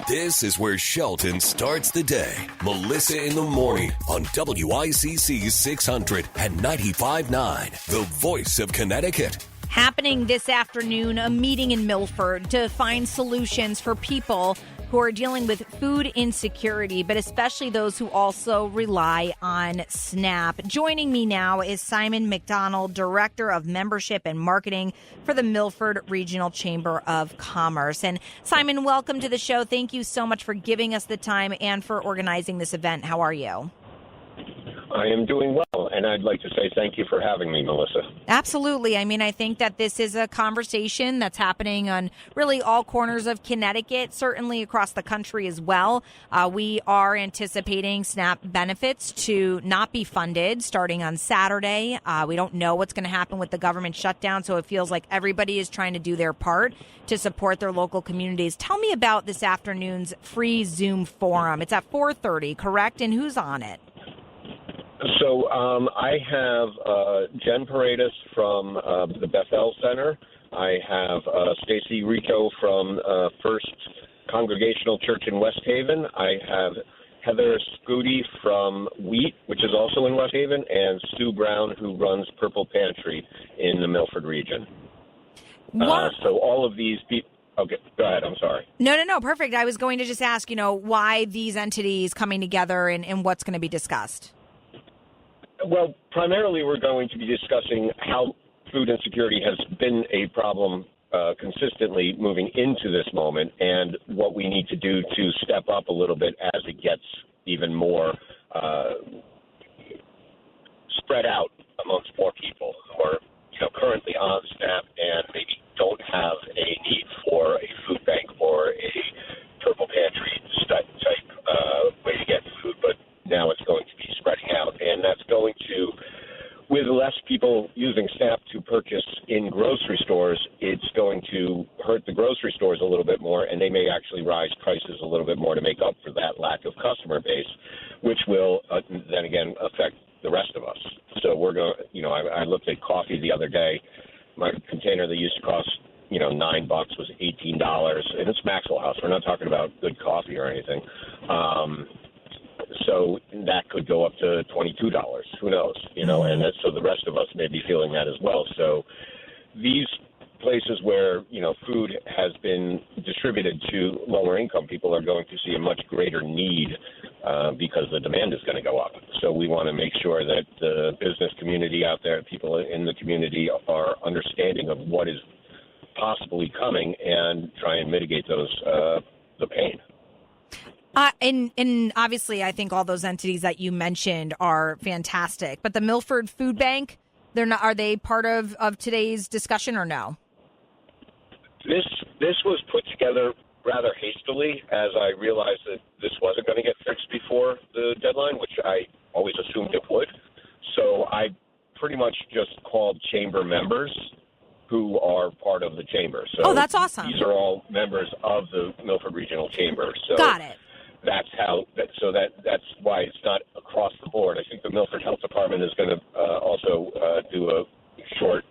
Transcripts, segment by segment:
This is where Shelton starts the day. Melissa in the Morning on WICC 600 and 95.9, the voice of Connecticut. Happening this afternoon, a meeting in Milford to find solutions for people who are dealing with food insecurity, but especially those who also rely on SNAP. Joining me now is Simon McDonald, Director of Membership and Marketing for the Milford Regional Chamber of Commerce. And Simon, welcome to the show. Thank you so much for giving us the time and for organizing this event. How are you? I am doing well, and I'd like to say thank you for having me, Melissa. Absolutely. I mean, I think that this is a conversation that's happening on really all corners of Connecticut, certainly across the country as well. We are anticipating SNAP benefits to not be funded starting on Saturday. We don't know what's going to happen with the government shutdown, so it feels like everybody is trying to do their part to support their local communities. Tell me about this afternoon's free Zoom forum. It's at 4:30, correct? And who's on it? So I have Jen Paredes from the Beth-El Center. I have Stacy Rico from First Congregational Church in West Haven. I have Heather Scuti from WICC, which is also in West Haven, and Sue Brown, who runs Purple Pantry in the Milford region. So all of these people... Okay, go ahead. I'm sorry. No, perfect. I was going to just ask, why these entities coming together and what's going to be discussed. Well, primarily we're going to be discussing how food insecurity has been a problem consistently moving into this moment and what we need to do to step up a little bit as it gets even more spread out amongst more people who are currently on SNAP and maybe don't have a need for a food bank or a Purple Pantry type way to get food, but now it's going to be spreading out, and that's going to, with less people using SNAP to purchase in grocery stores, it's going to hurt the grocery stores a little bit more, and they may actually rise prices a little bit more to make up for that lack of customer base, which will then again affect the rest of us. So we're going, I looked at coffee the other day. My container that used to cost, $9 was $18, and it's Maxwell House. We're not talking about good coffee or anything. So that could go up to $22. Who knows? And so the rest of us may be feeling that as well. So these places where, food has been distributed to lower income people are going to see a much greater need because the demand is going to go up. So we want to make sure that the business community out there, people in the community are understanding of what is possibly coming and try and mitigate the pain. And obviously, I think all those entities that you mentioned are fantastic. But the Milford Food Bank, are they part of today's discussion or no? This was put together rather hastily, as I realized that this wasn't going to get fixed before the deadline, which I always assumed it would. So I pretty much just called chamber members who are part of the chamber. So that's awesome. These are all members of the Milford Regional Chamber. So got it. That's that's why it's not across the board. I think the Milford Health Department is going to also do a short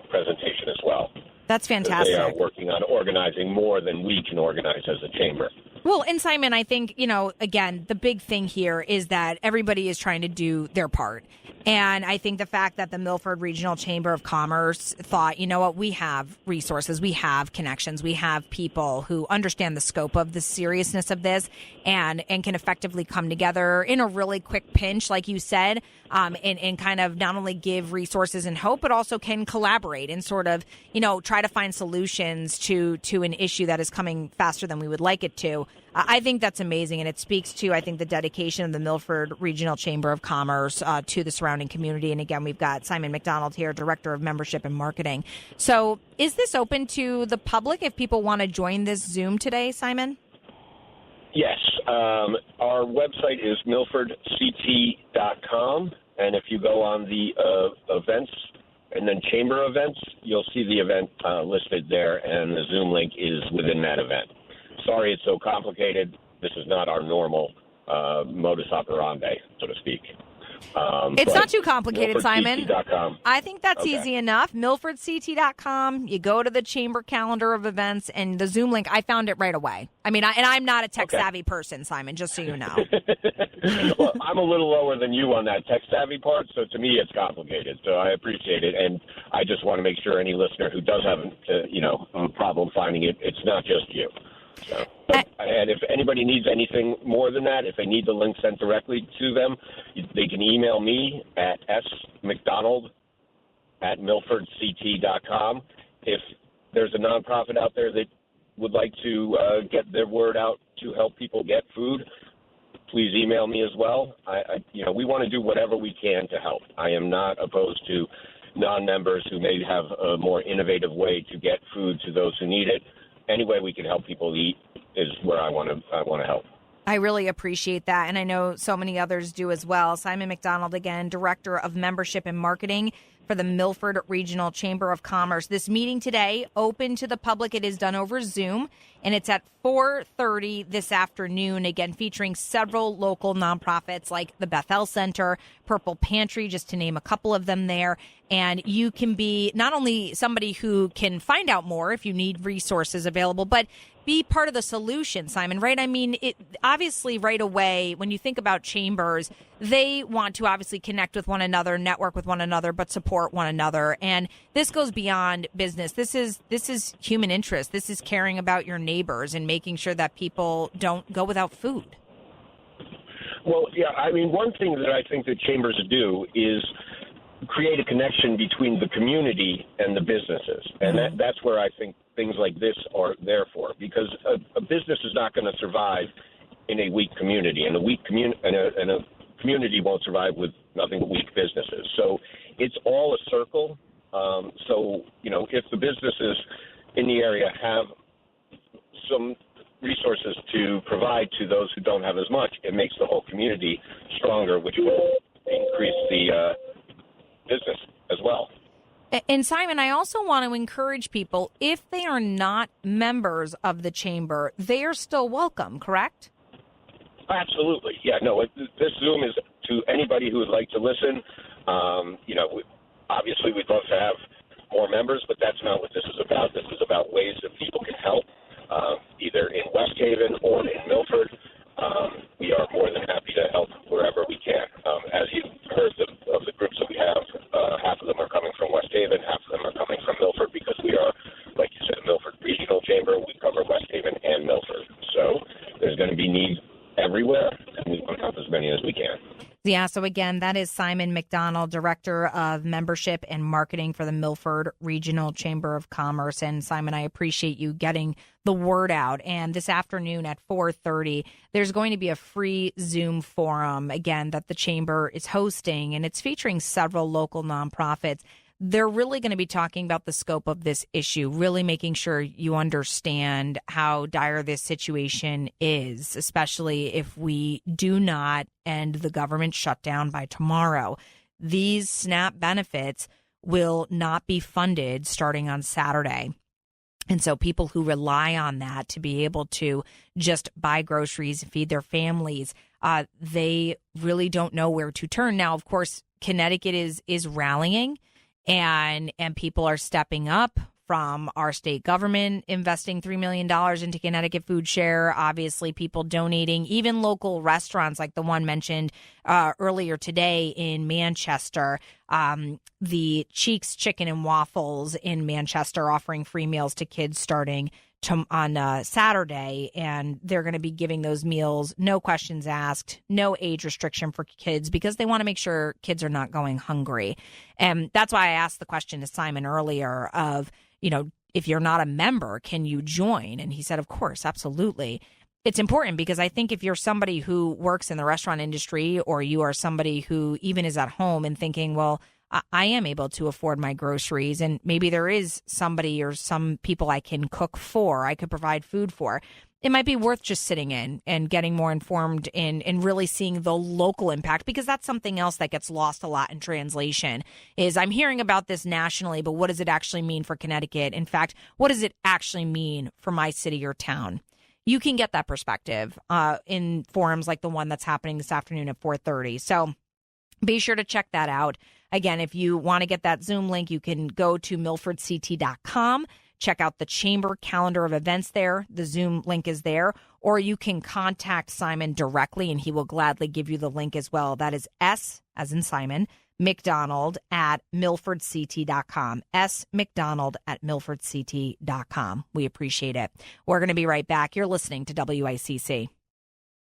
presentation as well. That's fantastic. They are working on organizing more than we can organize as a chamber. Well, and Simon, I think, again, the big thing here is that everybody is trying to do their part. And I think the fact that the Milford Regional Chamber of Commerce thought, we have resources, we have connections, we have people who understand the scope of the seriousness of this and can effectively come together in a really quick pinch, like you said, and kind of not only give resources and hope, but also can collaborate and sort of, try to find solutions to an issue that is coming faster than we would like it to. I think that's amazing, and it speaks to, I think, the dedication of the Milford Regional Chamber of Commerce to the surrounding community. And again, we've got Simon McDonald here, Director of Membership and Marketing. So is this open to the public if people want to join this Zoom today, Simon? Yes. Our website is milfordct.com, and if you go on the events and then chamber events, you'll see the event listed there, and the Zoom link is within that event. Sorry it's so complicated. This is not our normal modus operandi, so to speak. It's not too complicated, Simon. MilfordCT.com. I think that's Okay. easy enough. MilfordCT.com. You go to the chamber calendar of events and the Zoom link. I found it right away. I mean, I'm not a tech-savvy person, Simon, just so you know. Well, I'm a little lower than you on that tech-savvy part, so to me it's complicated. So I appreciate it, and I just want to make sure any listener who does have a problem finding it, it's not just you. So, and if anybody needs anything more than that, if they need the link sent directly to them, they can email me at smcdonald@milfordct.com. If there's a nonprofit out there that would like to get their word out to help people get food, please email me as well. We want to do whatever we can to help. I am not opposed to non-members who may have a more innovative way to get food to those who need it. Any way we can help people eat is where I want to help. I really appreciate that, and I know so many others do as well. Simon McDonald, again, Director of Membership and Marketing for the Milford Regional Chamber of Commerce. This meeting today, open to the public. It is done over Zoom, and it's at 4:30 this afternoon, again, featuring several local nonprofits like the Beth-El Center, Purple Pantry, just to name a couple of them there. And you can be not only somebody who can find out more if you need resources available, but be part of the solution, Simon, right? I mean, it obviously right away, when you think about chambers, they want to obviously connect with one another, network with one another, but support one another. And this goes beyond business. This is human interest. This is caring about your neighbors and making sure that people don't go without food. Well, yeah, I mean, one thing that I think that chambers do is create a connection between the community and the businesses. And that's where I think things like this are there for, because a business is not going to survive in a weak community, and a community won't survive with nothing but weak businesses. So it's all a circle. If the businesses in the area have some resources to provide to those who don't have as much, it makes the whole community stronger, which will increase the business as well. And Simon, I also want to encourage people, if they are not members of the chamber, they are still welcome, correct? Absolutely. Yeah, no, this Zoom is to anybody who would like to listen. Obviously we'd love to have more members, but that's not what this is about. This is about ways that people can help, either in West Haven or in Milford. We are more than happy to help wherever we can. As you heard of the groups that we have, half of them are coming from West Haven, half of them are coming from Milford, because we are, like you said, Milford Regional Chamber. We cover West Haven and Milford. So there's going to be needs everywhere, and we want to help as many as we can. Yeah, so again, that is Simon McDonald, Director of Membership and Marketing for the Milford Regional Chamber of Commerce. And Simon, I appreciate you getting the word out. And this afternoon at 4:30, there's going to be a free Zoom forum, again, that the Chamber is hosting, and it's featuring several local nonprofits. They're really going to be talking about the scope of this issue, really making sure you understand how dire this situation is, especially if we do not end the government shutdown by tomorrow. These SNAP benefits will not be funded starting on Saturday. And so people who rely on that to be able to just buy groceries, feed their families, they really don't know where to turn. Now, of course, Connecticut is rallying. And people are stepping up, from our state government investing $3 million into Connecticut Food Share, obviously people donating, even local restaurants like the one mentioned earlier today in Manchester, the Cheeks Chicken and Waffles in Manchester offering free meals to kids starting on Saturday, and they're going to be giving those meals, no questions asked, no age restriction for kids, because they want to make sure kids are not going hungry. And that's why I asked the question to Simon earlier of, if you're not a member, can you join? And he said, of course, absolutely. It's important because I think if you're somebody who works in the restaurant industry, or you are somebody who even is at home and thinking, well, I am able to afford my groceries, and maybe there is somebody or some people I can cook for, I could provide food for. It might be worth just sitting in and getting more informed and really seeing the local impact, because that's something else that gets lost a lot in translation is I'm hearing about this nationally, but what does it actually mean for Connecticut? In fact, what does it actually mean for my city or town? You can get that perspective in forums like the one that's happening this afternoon at 4:30. So Be sure to check that out. Again, if you want to get that Zoom link, you can go to milfordct.com. Check out the chamber calendar of events there. The Zoom link is there. Or you can contact Simon directly, and he will gladly give you the link as well. That is S, as in Simon, McDonald at milfordct.com. S. McDonald at milfordct.com. We appreciate it. We're going to be right back. You're listening to WICC.